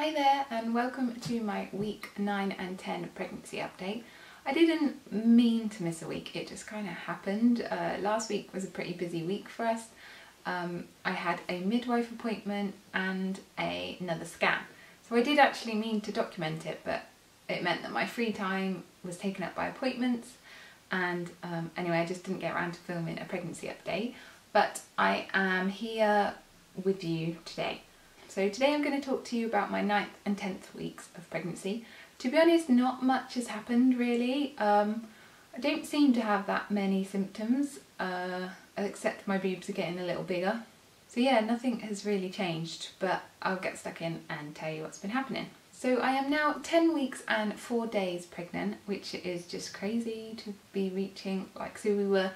Hi there and welcome to my week 9 and 10 pregnancy update. I didn't mean to miss a week, it just kind of happened. Last week was a pretty busy week for us. I had a midwife appointment and another scan. So I did actually mean to document it, but it meant that my free time was taken up by appointments and anyway I just didn't get around to filming a pregnancy update. But I am here with you today. So today I'm going to talk to you about my 9th and 10th weeks of pregnancy. To be honest, not much has happened really. I don't seem to have that many symptoms, except my boobs are getting a little bigger. So yeah, nothing has really changed, but I'll get stuck in and tell you what's been happening. So I am now 10 weeks and 4 days pregnant, which is just crazy to be reaching, so we were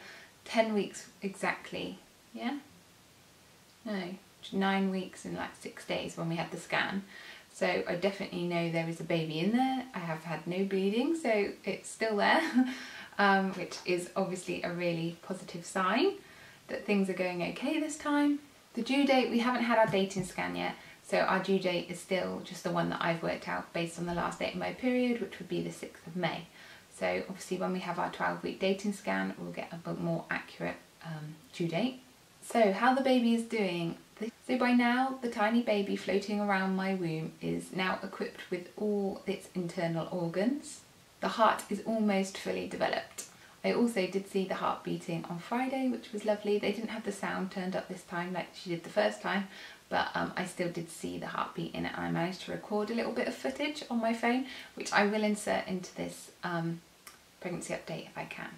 10 weeks exactly, yeah? No. 9 weeks and 6 days when we had the scan, so I definitely know there is a baby in there. I have had no bleeding, so it's still there, which is obviously a really positive sign that things are going okay this time. The due date, we haven't had our dating scan yet, so our due date is still just the one that I've worked out based on the last date of my period, which would be the 6th of May. So obviously when we have our 12-week dating scan, we'll get a bit more accurate due date. So how the baby is doing. So by now, the tiny baby floating around my womb is now equipped with all its internal organs. The heart is almost fully developed. I also did see the heart beating on Friday, which was lovely. They didn't have the sound turned up this time like she did the first time, but I still did see the heartbeat in it, and I managed to record a little bit of footage on my phone, which I will insert into this pregnancy update if I can.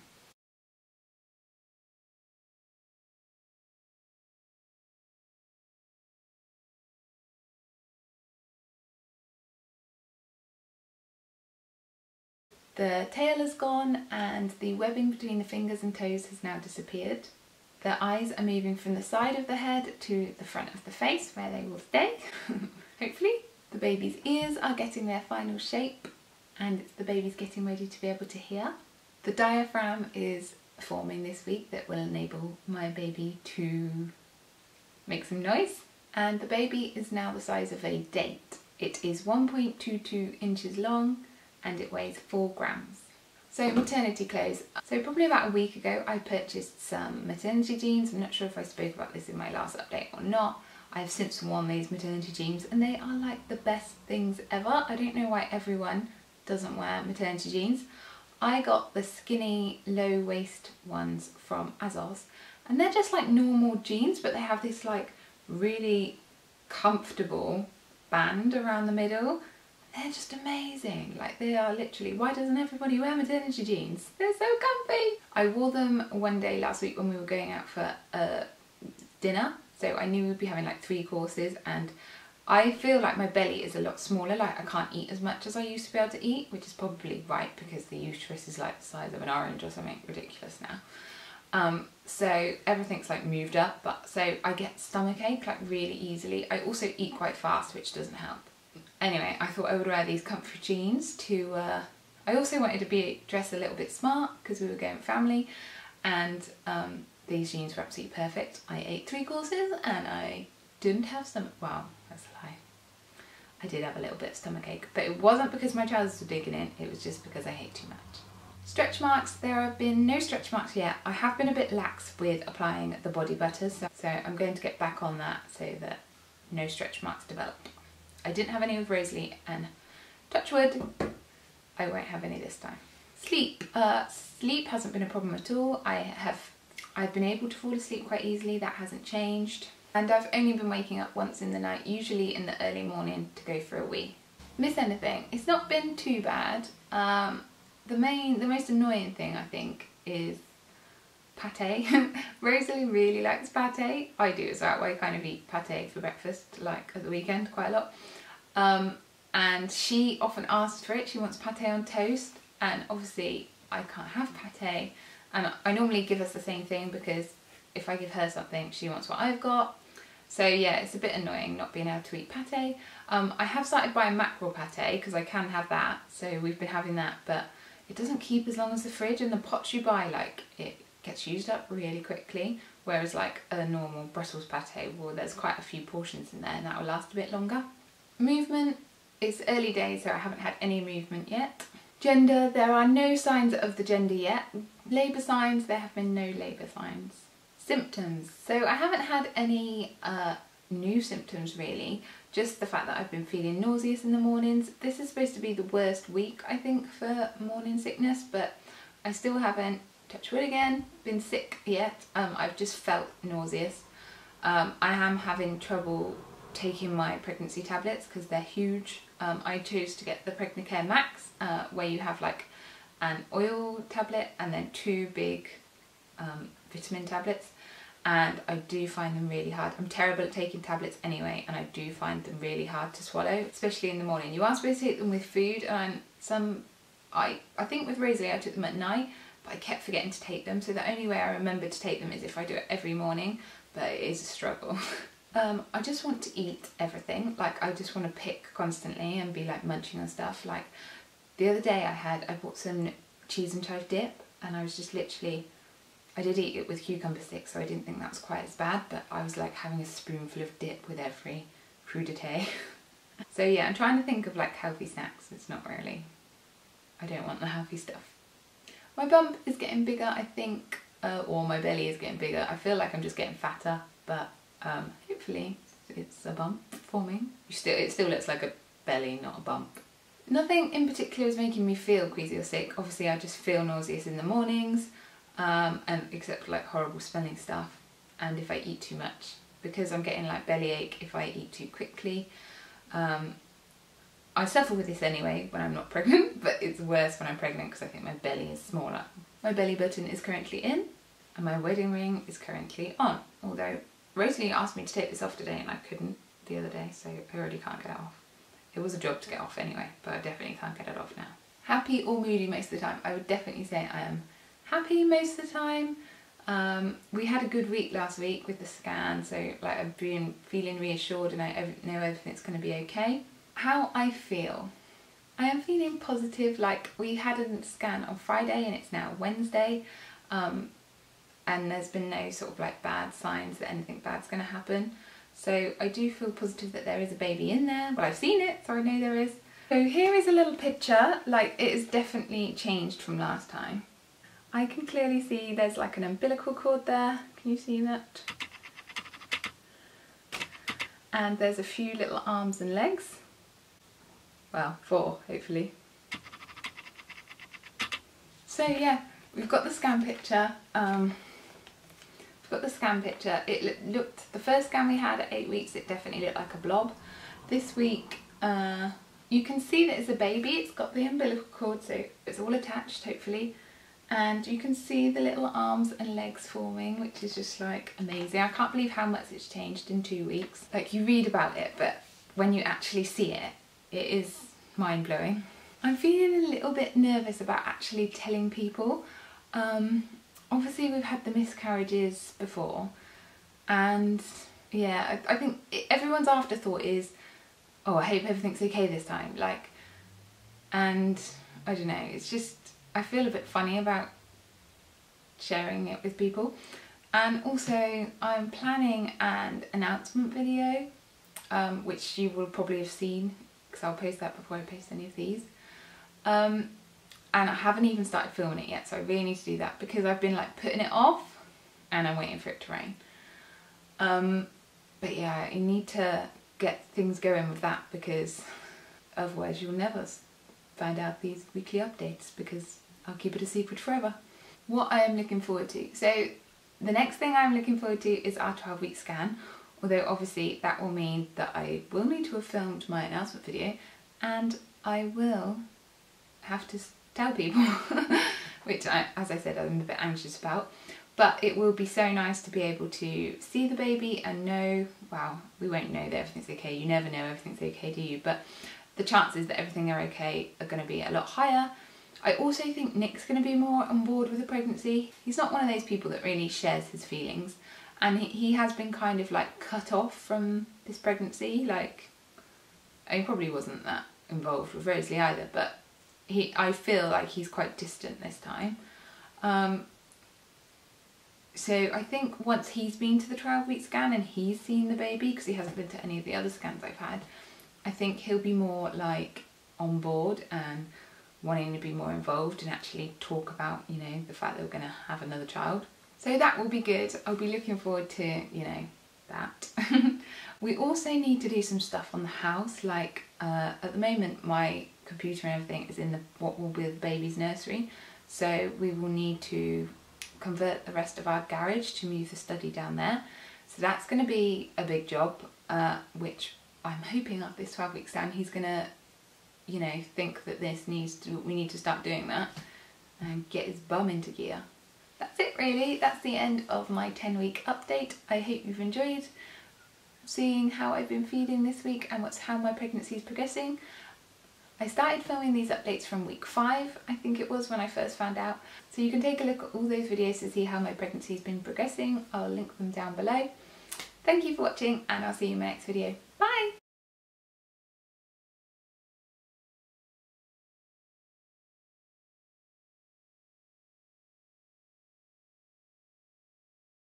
The tail is gone and the webbing between the fingers and toes has now disappeared. The eyes are moving from the side of the head to the front of the face, where they will stay, hopefully. The baby's ears are getting their final shape and the baby's getting ready to be able to hear. The diaphragm is forming this week that will enable my baby to make some noise. And the baby is now the size of a date. It is 1.22 inches long and it weighs 4 grams. So maternity clothes. So probably about a week ago I purchased some maternity jeans. I'm not sure if I spoke about this in my last update or not. I've since worn these maternity jeans and they are like the best things ever. I don't know why everyone doesn't wear maternity jeans. I got the skinny low waist ones from ASOS and they're just like normal jeans, but they have this really comfortable band around the middle. They're just amazing. They are literally, why doesn't everybody wear maternity jeans? They're so comfy. I wore them one day last week when we were going out for dinner. So I knew we'd be having 3 courses and I feel like my belly is a lot smaller. I can't eat as much as I used to be able to eat, which is probably right because the uterus is the size of an orange or something ridiculous now. So everything's moved up, but so I get stomachache really easily. I also eat quite fast, which doesn't help. Anyway, I thought I would wear these comfy jeans to, I also wanted to dress a little bit smart because we were going with family, and these jeans were absolutely perfect. I ate 3 courses and I didn't have stomach, well, that's a lie. I did have a little bit of stomachache, but it wasn't because my trousers were digging in, it was just because I ate too much. Stretch marks, there have been no stretch marks yet. I have been a bit lax with applying the body butters, so I'm going to get back on that so that no stretch marks develop. I didn't have any with Rosalie, and touch wood, I won't have any this time. Sleep. Sleep hasn't been a problem at all. I've been able to fall asleep quite easily, that hasn't changed. And I've only been waking up once in the night, usually in the early morning to go for a wee. Miss anything? It's not been too bad. The most annoying thing I think is pate. Rosalie really likes pate. I do as well. I kind of eat pate for breakfast, at the weekend, quite a lot. And she often asks for it. She wants pate on toast, and obviously I can't have pate. And I normally give us the same thing because if I give her something, she wants what I've got. So yeah, it's a bit annoying not being able to eat pate. I have started buying mackerel pate because I can have that. So we've been having that, but it doesn't keep as long as the fridge, and the pots you buy, it gets used up really quickly, whereas a normal Brussels pate, well, there's quite a few portions in there and that will last a bit longer. Movement, It's early days, so I haven't had any movement yet. Gender, there are no signs of the gender yet. Labour signs, there have been no labour signs. Symptoms, so I haven't had any new symptoms really, just the fact that I've been feeling nauseous in the mornings. This is supposed to be the worst week, I think, for morning sickness, but I still haven't, touch wood again, been sick yet. I've just felt nauseous. I am having trouble taking my pregnancy tablets because they're huge. I chose to get the Pregnacare Max, where you have like an oil tablet and then 2 big vitamin tablets, and I do find them really hard. I'm terrible at taking tablets anyway, and I do find them really hard to swallow, especially in the morning. You are supposed to take them with food, and I think with Rosalie I took them at night, but I kept forgetting to take them, so the only way I remember to take them is if I do it every morning, but it is a struggle. I just want to eat everything. Like, I just want to pick constantly and be like munching on stuff. Like the other day I bought some cheese and chive dip, and I was just literally, I did eat it with cucumber sticks, so I didn't think that was quite as bad, but I was like having a spoonful of dip with every crudité. So yeah, I'm trying to think of like healthy snacks. It's not really, I don't want the healthy stuff. My bump is getting bigger, I think, or my belly is getting bigger. I feel like I'm just getting fatter, but hopefully it's a bump forming. It still looks like a belly, not a bump. Nothing in particular is making me feel queasy or sick. Obviously I just feel nauseous in the mornings, and except like horrible smelling stuff, and if I eat too much, because I'm getting like bellyache if I eat too quickly. I suffer with this anyway when I'm not pregnant, but it's worse when I'm pregnant because I think my belly is smaller. My belly button is currently in, and my wedding ring is currently on, although Rosalie asked me to take this off today and I couldn't the other day, so I already can't get it off. It was a job to get off anyway, but I definitely can't get it off now. Happy or moody most of the time? I would definitely say I am happy most of the time. We had a good week last week with the scan, so like I've been feeling reassured and I know everything's going to be okay. How I feel? I am feeling positive. Like, we had a scan on Friday and it's now Wednesday. And there's been no sort of like bad signs that anything bad's going to happen. So I do feel positive that there is a baby in there. Well, I've seen it, so I know there is. So here is a little picture. Like, it has definitely changed from last time. I can clearly see there's like an umbilical cord there. Can you see that? And there's a few little arms and legs. Well, 4, hopefully. So yeah, we've got the scan picture. It looked, the first scan we had at 8 weeks, it definitely looked like a blob. This week, you can see that it's a baby. It's got the umbilical cord, so it's all attached, hopefully. And you can see the little arms and legs forming, which is just like amazing. I can't believe how much it's changed in 2 weeks. Like, you read about it, but when you actually see it, it is mind-blowing. I'm feeling a little bit nervous about actually telling people. Obviously we've had the miscarriages before, and yeah, I think everyone's afterthought is, oh, I hope everything's okay this time, like, and I don't know, it's just, I feel a bit funny about sharing it with people. And also I'm planning an announcement video, which you will probably have seen, because I'll post that before I post any of these. And I haven't even started filming it yet, so I really need to do that because I've been like putting it off and I'm waiting for it to rain. But yeah, I need to get things going with that because otherwise you'll never find out these weekly updates because I'll keep it a secret forever. What I am looking forward to. So the next thing I'm looking forward to is our 12-week scan, although obviously that will mean that I will need to have filmed my announcement video and I will have to tell people, which as I said, I'm a bit anxious about, but it will be so nice to be able to see the baby and know, well, we won't know that everything's okay, you never know everything's okay, do you? But the chances that everything are okay are going to be a lot higher. I also think Nick's going to be more on board with the pregnancy. He's not one of those people that really shares his feelings, and he has been kind of like cut off from this pregnancy. Like, he probably wasn't that involved with Rosalie either, but I feel like he's quite distant this time. So I think once he's been to the 12-week scan and he's seen the baby, because he hasn't been to any of the other scans I've had, I think he'll be more like on board and wanting to be more involved and actually talk about, you know, the fact that we're going to have another child. So that will be good. I'll be looking forward to, you know, that. We also need to do some stuff on the house, like at the moment my computer and everything is in what will be the baby's nursery, so we will need to convert the rest of our garage to move the study down there. So that's going to be a big job, which I'm hoping after this 12 weeks down he's going to, you know, think that we need to start doing that and get his bum into gear. That's it really. That's the end of my 10-week update. I hope you've enjoyed seeing how I've been feeding this week and how my pregnancy is progressing. I started filming these updates from week 5, I think it was, when I first found out. So you can take a look at all those videos to see how my pregnancy has been progressing. I'll link them down below. Thank you for watching and I'll see you in my next video. Bye!